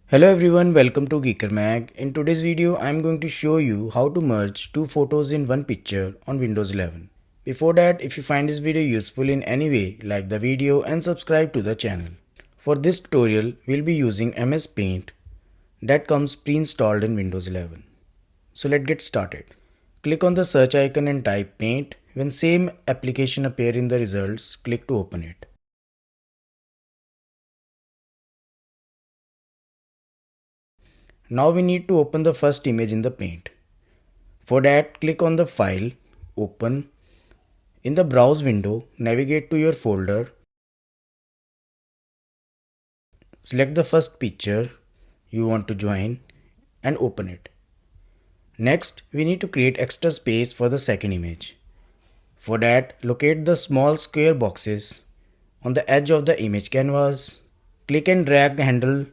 Hello everyone, welcome to Geekermag. In today's video, I am going to show you how to merge two photos in one picture on Windows 11. Before that, if you find this video useful in any way, like the video and subscribe to the channel. For this tutorial, we'll be using MS Paint that comes pre-installed in Windows 11. So let's get started. Click on the search icon and type Paint. When same application appear in the results, click to open it. Now we need to open the first image in the Paint. For that, click on the file, open. In the browse window, navigate to your folder. Select the first picture you want to join and open it. Next, we need to create extra space for the second image. For that, locate the small square boxes on the edge of the image canvas. Click and drag the handle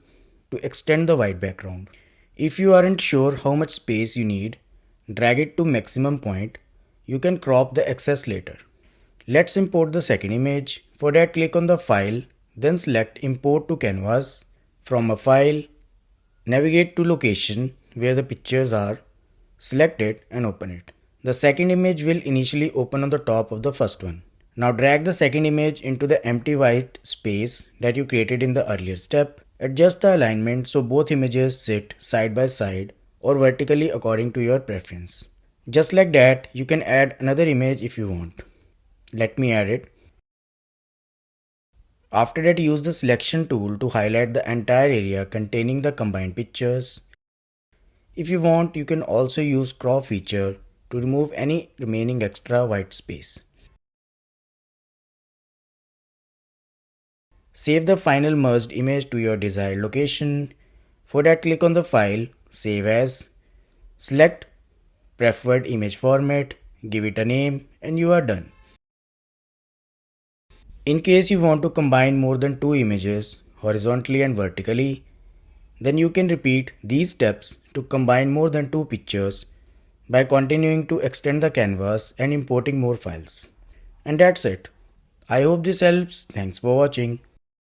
to extend the white background. If you aren't sure how much space you need, drag it to maximum point. You can crop the excess later. Let's import the second image. For that, click on the file, then select import to canvas. From a file, navigate to location where the pictures are, select it and open it. The second image will initially open on the top of the first one. Now drag the second image into the empty white space that you created in the earlier step. Adjust the alignment so both images sit side by side or vertically according to your preference. Just like that, you can add another image if you want. Let me add it. After that, use the selection tool to highlight the entire area containing the combined pictures. If you want, you can also use crop feature to remove any remaining extra white space. Save the final merged image to your desired location. For that, click on the file, save as, select preferred image format, give it a name, and you are done. In case you want to combine more than two images horizontally and vertically, then you can repeat these steps to combine more than two pictures by continuing to extend the canvas and importing more files. And that's it. I hope this helps. Thanks for watching.